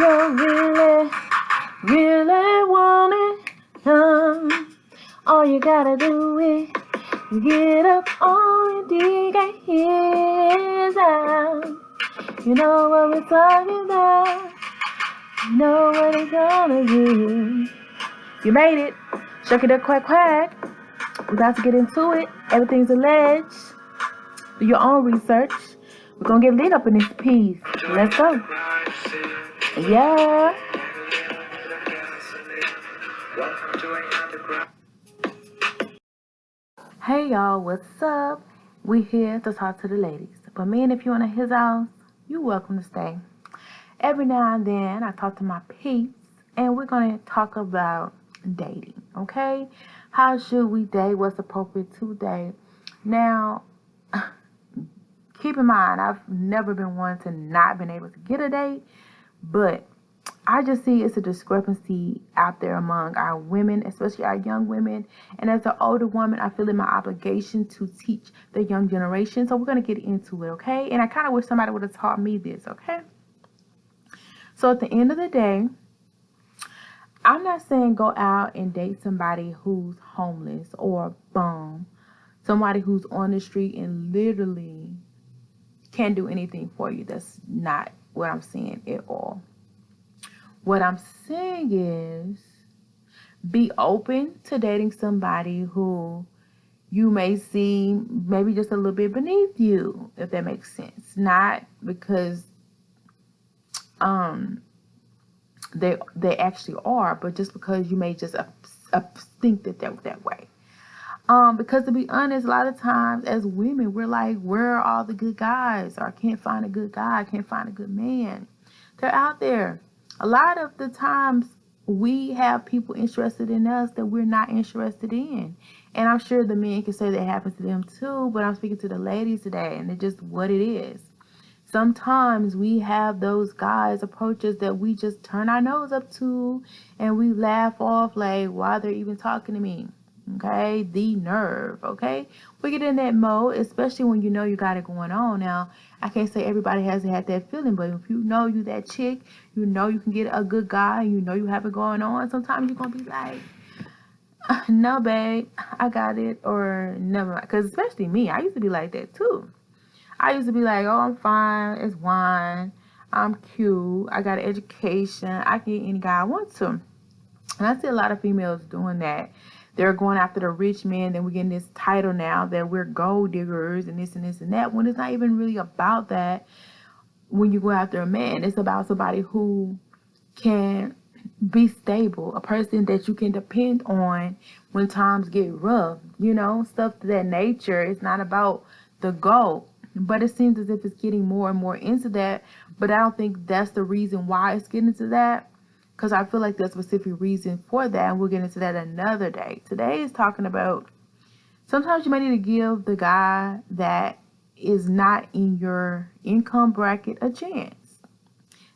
you really, really want it, all you gotta do is get up on your dig heels out. You know what we're talking about. You know what it's gonna do. You made it. Shuck it up, quack, quack. We're about to get into it. Everything's alleged. Do your own research. We're gonna get lit up in this piece. Let's go. Yeah. Hey y'all, what's up? We here to talk to the ladies. But man, if you want to his house, you're welcome to stay. Every now and then I talk to my peeps and we're gonna talk about dating, okay? How should we date? What's appropriate to date? Now, keep in mind, I've never been one to not been able to get a date, but I just see it's a discrepancy out there among our women, especially our young women. And as an older woman, I feel it my obligation to teach the young generation. So we're going to get into it, okay? And I kind of wish somebody would have taught me this, okay? So at the end of the day, I'm not saying go out and date somebody who's homeless or bum, somebody who's on the street and literally can't do anything for you. That's not what I'm saying at all. What I'm saying is be open to dating somebody who you may see maybe just a little bit beneath you, if that makes sense. Not because they actually are, but just because you may just think that they're that way. Because to be honest, a lot of times as women, we're like, where are all the good guys? Or I can't find a good guy, I can't find a good man. They're out there. A lot of the times we have people interested in us that we're not interested in. And I'm sure the men can say that happens to them too, but I'm speaking to the ladies today, and it's just what it is. Sometimes we have those guys approach us that we just turn our nose up to and we laugh off like, why they're even talking to me. Okay, the nerve. Okay, we get in that mode, especially when you know you got it going on. Now, I can't say everybody hasn't had that feeling, but if you know you that chick, you know you can get a good guy, you know you have it going on. Sometimes you're gonna be like, no, babe, I got it, or never mind. Because especially me, I used to be like that too. I used to be like, oh, I'm fine, it's wine, I'm cute, I got an education, I can get any guy I want to. And I see a lot of females doing that. They're going after the rich men, then we're getting this title now that we're gold diggers and this and this and that, when it's not even really about that. When you go after a man, it's about somebody who can be stable, a person that you can depend on when times get rough, stuff to that nature. It's not about the gold, but it seems as if it's getting more and more into that. But I don't think that's the reason why it's getting into that, because I feel like there's a specific reason for that, and we'll get into that another day. Today is talking about sometimes you might need to give the guy that is not in your income bracket a chance.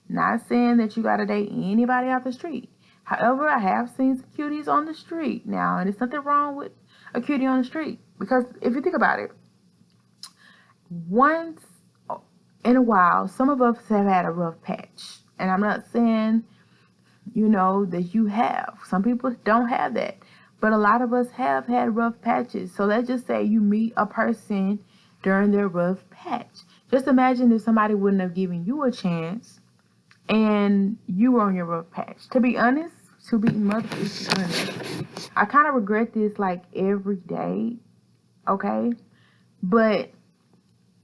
Not saying that you got to date anybody off the street. However, I have seen some cuties on the street now, and there's nothing wrong with a cutie on the street, because if you think about it, once in a while, some of us have had a rough patch. And I'm not saying, that you have. Some people don't have that. But a lot of us have had rough patches. So let's just say you meet a person during their rough patch. Just imagine if somebody wouldn't have given you a chance and you were on your rough patch. To be honest, I kind of regret this like every day. Okay? But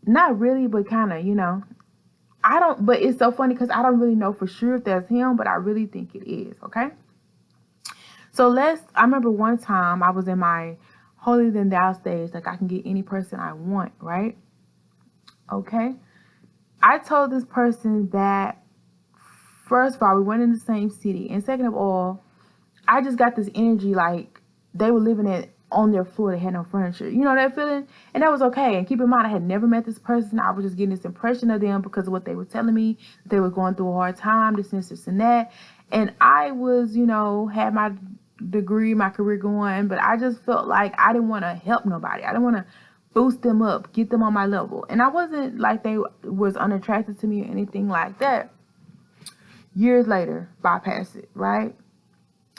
not really, but kind of, but it's so funny because I don't really know for sure if that's him, but I really think it is, okay? So I remember one time I was in my holier than thou stage, like I can get any person I want, right? Okay? I told this person that, first of all, we weren't in the same city, and second of all, I just got this energy like they were living on their floor, they had no furniture. You know that feeling? And that was okay. And keep in mind, I had never met this person. I was just getting this impression of them because of what they were telling me. They were going through a hard time, this and that. And I was, had my degree, my career going, but I just felt like I didn't want to help nobody. I didn't want to boost them up, get them on my level. And I wasn't like they was unattractive to me or anything like that. Years later, bypass it, right?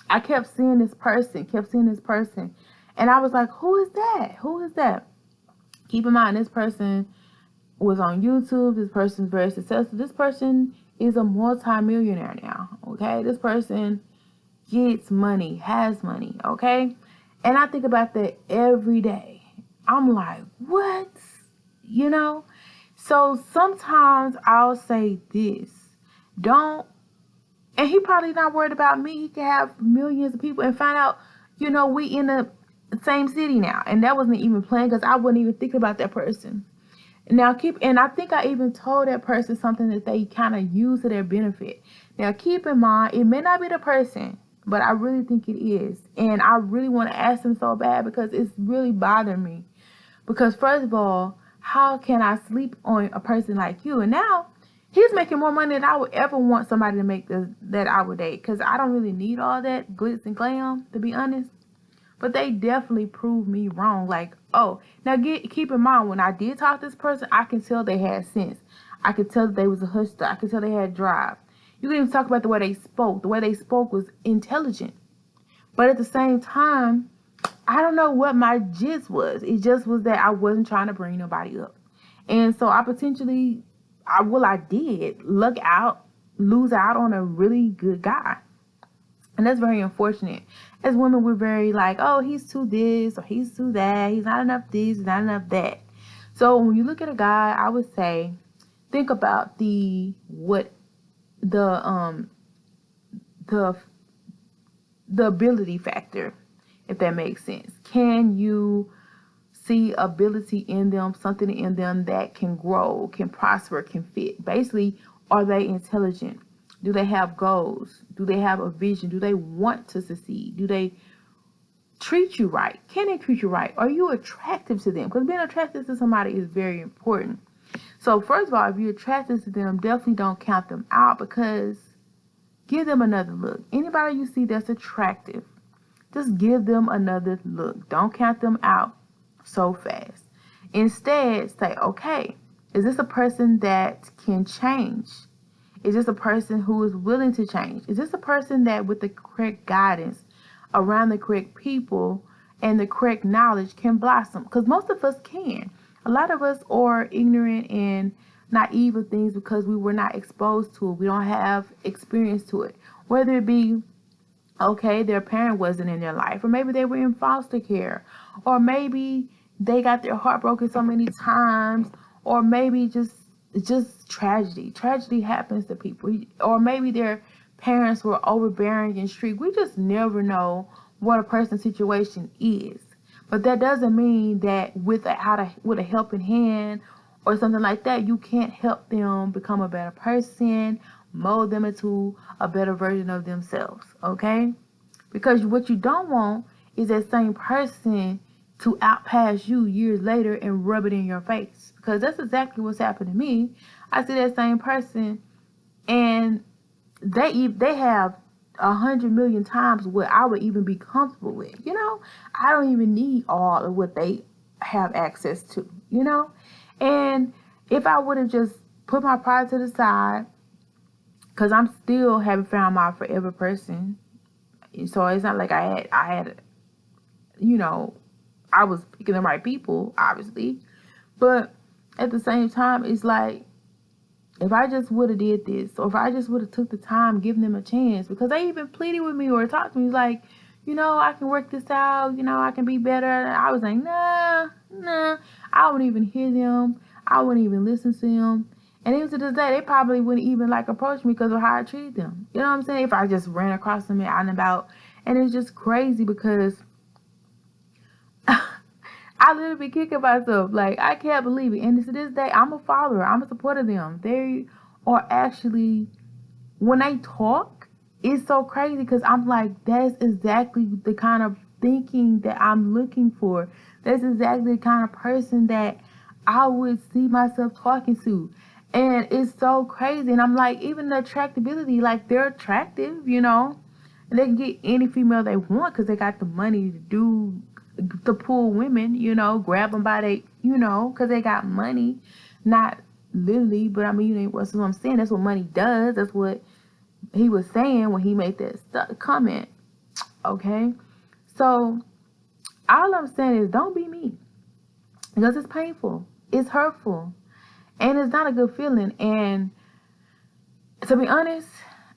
I kept seeing this person, and I was like, who is that? Who is that? Keep in mind, this person was on YouTube. This person's very successful. This person is a multi-millionaire now, okay? This person gets money, has money, okay? And I think about that every day. I'm like, what? You know? So sometimes I'll say this. Don't, and he probably not worried about me. He could have millions of people and find out, we in the same city now. And that wasn't even planned because I wasn't even thinking about that person. And I think I even told that person something that they kind of use to their benefit. Now, keep in mind, it may not be the person, but I really think it is. And I really want to ask them so bad because it's really bothering me. Because first of all, how can I sleep on a person like you? And now he's making more money than I would ever want somebody to make that I would date. Because I don't really need all that glitz and glam, to be honest. But they definitely proved me wrong. Like, oh, now keep in mind, when I did talk to this person, I can tell they had sense. I could tell that they was a hustler. I could tell they had drive. You can even talk about the way they spoke. The way they spoke was intelligent. But at the same time, I don't know what my gist was. It just was that I wasn't trying to bring nobody up. And so I did lose out on a really good guy. And that's very unfortunate. As women, we're very like, oh, he's too this or he's too that. He's not enough this, he's not enough that. So when you look at a guy, I would say, think about the ability factor, if that makes sense. Can you see ability in them, something in them that can grow, can prosper, can fit? Basically, are they intelligent? Do they have goals? Do they have a vision? Do they want to succeed? Do they treat you right? Can they treat you right? Are you attractive to them? Because being attractive to somebody is very important. So first of all, if you're attracted to them, definitely don't count them out, because give them another look. Anybody you see that's attractive, just give them another look. Don't count them out so fast. Instead, say, okay, is this a person that can change? Is this a person who is willing to change? Is this a person that with the correct guidance, around the correct people, and the correct knowledge can blossom? Because most of us can. A lot of us are ignorant and naive of things because we were not exposed to it. We don't have experience to it. Whether it be, okay, their parent wasn't in their life, or maybe they were in foster care, or maybe they got their heart broken so many times, or maybe just tragedy. Tragedy happens to people. Or maybe their parents were overbearing and strict. We just never know what a person's situation is. But that doesn't mean that with a helping hand or something like that, you can't help them become a better person, mold them into a better version of themselves, okay? Because what you don't want is that same person to outpass you years later and rub it in your face. Because that's exactly what's happened to me. I see that same person and they have 100 million times what I would even be comfortable with. I don't even need all of what they have access to, And if I would have just put my pride to the side, because I'm still haven't found my forever person. So it's not like I had, I was picking the right people, obviously. But at the same time, it's like, if I just would have did this, or if I just would have took the time, given them a chance, because they even pleaded with me or talked to me, like, I can work this out, I can be better. And I was like, nah, I wouldn't even hear them. I wouldn't even listen to them. And even to this day, they probably wouldn't even approach me because of how I treated them. You know what I'm saying? If I just ran across them out and about. And it's just crazy because I literally be kicking myself. I can't believe it. And to this day, I'm a follower. I'm a supporter of them. They are actually, when they talk, it's so crazy because I'm like, that's exactly the kind of thinking that I'm looking for. That's exactly the kind of person that I would see myself talking to. And it's so crazy. And I'm like, even the attractability, they're attractive, And they can get any female they want because they got the money to pull women, grab them by they, because they got money. Not literally, but I mean, that's what I'm saying. That's what money does. That's what he was saying when he made that comment. Okay, so all I'm saying is don't be me, because it's painful, it's hurtful, and it's not a good feeling. And to be honest,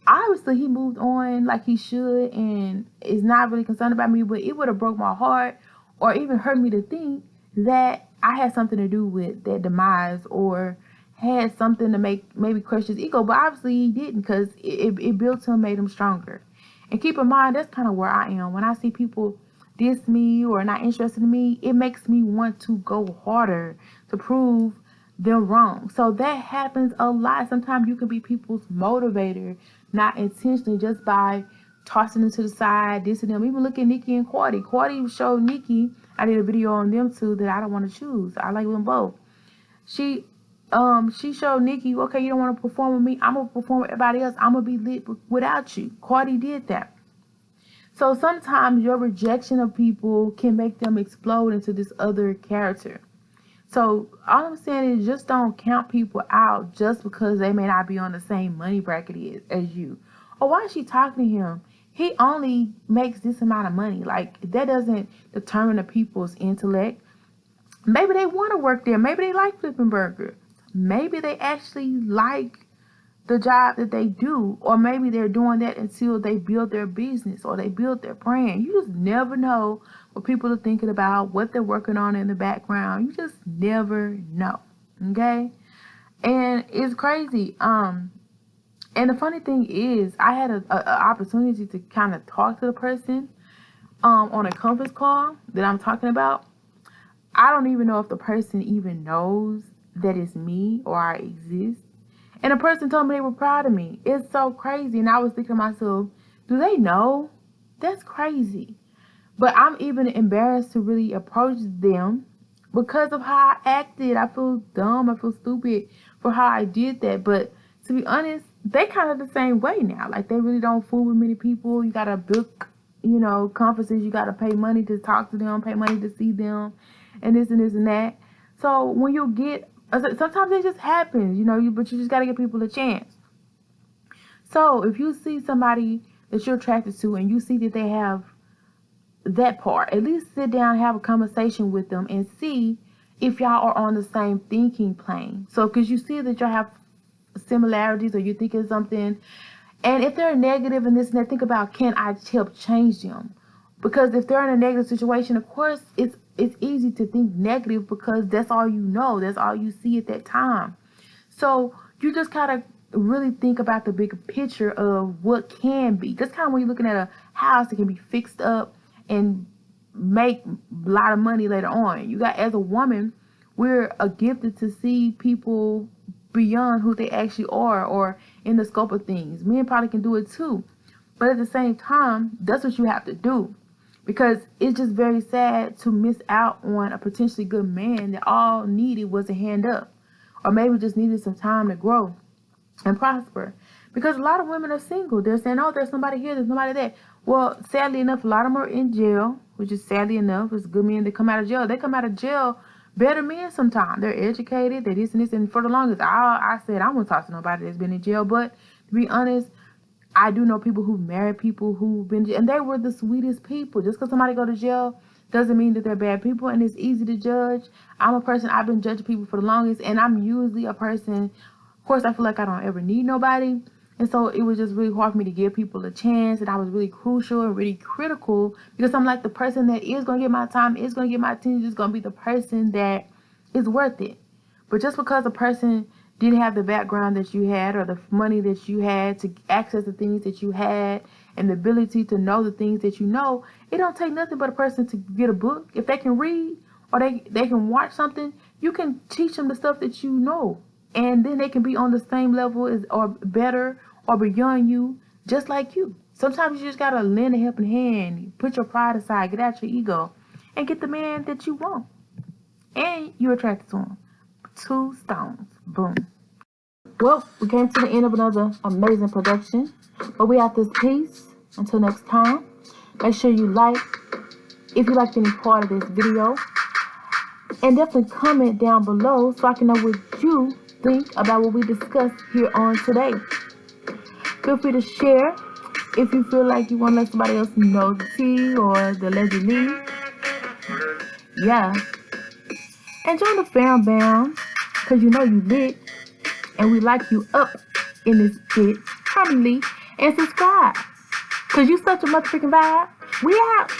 obviously he moved on like he should and is not really concerned about me, but it would have broke my heart or even hurt me to think that I had something to do with that demise or had something to make maybe crush his ego. But obviously he didn't, because it built him, made him stronger. And keep in mind, that's kind of where I am. When I see people diss me or not interested in me, it makes me want to go harder to prove them wrong. So that happens a lot. Sometimes you can be people's motivator, not intentionally, just by tossing them to the side, dissing them. Even look at Nicki and Cardi. Cardi showed Nicki, I did a video on them two that I don't want to choose. I like them both. She showed Nicki, okay, you don't want to perform with me, I'm gonna perform with everybody else. I'm gonna be lit without you. Cardi did that. So sometimes your rejection of people can make them explode into this other character. So all I'm saying is just don't count people out just because they may not be on the same money bracket as you. Or why is she talking to him? He only makes this amount of money. Like, that doesn't determine the people's intellect. Maybe they want to work there. Maybe they like flipping burgers. Maybe they actually like the job that they do. Or maybe they're doing that until they build their business or they build their brand. You just never know what people are thinking about, what they're working on in the background. You just never know. Okay? And it's crazy. And the funny thing is, I had an opportunity to kind of talk to the person on a conference call that I'm talking about. I don't even know if the person even knows that it's me or I exist. And the person told me they were proud of me. It's so crazy. And I was thinking to myself, do they know? That's crazy. But I'm even embarrassed to really approach them because of how I acted. I feel dumb. I feel stupid for how I did that. But to be honest, they kind of the same way now. Like, they really don't fool with many people. You got to book, conferences. You got to pay money to talk to them, pay money to see them, and this and this and that. So when you get, sometimes it just happens, but you just got to give people a chance. So if you see somebody that you're attracted to and you see that they have that part, at least sit down, have a conversation with them and see if y'all are on the same thinking plane. So because you see that y'all have similarities or you're thinking something, and if they're negative and this and that, think about, can I help change them? Because if they're in a negative situation, of course it's easy to think negative because that's all you know, that's all you see at that time. So you just gotta really think about the bigger picture of what can be. Just kind of when you're looking at a house that can be fixed up and make a lot of money later on. You got, as a woman, we're gifted to see people beyond who they actually are or in the scope of things. Men probably can do it too. But at the same time, that's what you have to do. Because it's just very sad to miss out on a potentially good man that all needed was a hand up. Or maybe just needed some time to grow and prosper. Because a lot of women are single. They're saying, oh, there's somebody here, there's somebody there. Well, sadly enough, a lot of them are in jail, which is sadly enough. It's good men that come out of jail. They come out of jail better men sometimes. They're educated, they this and this. And for the longest, I said I won't talk to nobody that's been in jail. But to be honest, I do know people who married people who've been in jail, and they were the sweetest people. Just because somebody go to jail doesn't mean that they're bad people, and it's easy to judge. I'm a person, I've been judging people for the longest, and I'm usually a person, of course, I feel like I don't ever need nobody. And so it was just really hard for me to give people a chance. And I was really crucial and really critical because I'm like, the person that is going to get my time, is going to get my attention, is going to be the person that is worth it. But just because a person didn't have the background that you had or the money that you had to access the things that you had and the ability to know the things that you know, it don't take nothing but a person to get a book. If they can read or they can watch something, you can teach them the stuff that you know. And then they can be on the same level as or better or beyond you, just like you. Sometimes you just gotta lend a helping hand, put your pride aside, get out your ego, and get the man that you want. And you're attracted to him. 2 stones. Boom. Well, we came to the end of another amazing production. But we have this piece. Until next time, make sure you like if you liked any part of this video. And definitely comment down below so I can know what you think about what we discussed here on today. Feel free to share if you feel like you want to let somebody else know the tea or the allegedly. Yeah. And join the fam bam, because you know you lit. And we like you up in this bit permanently. And subscribe, because you such a motherfucking vibe. We out.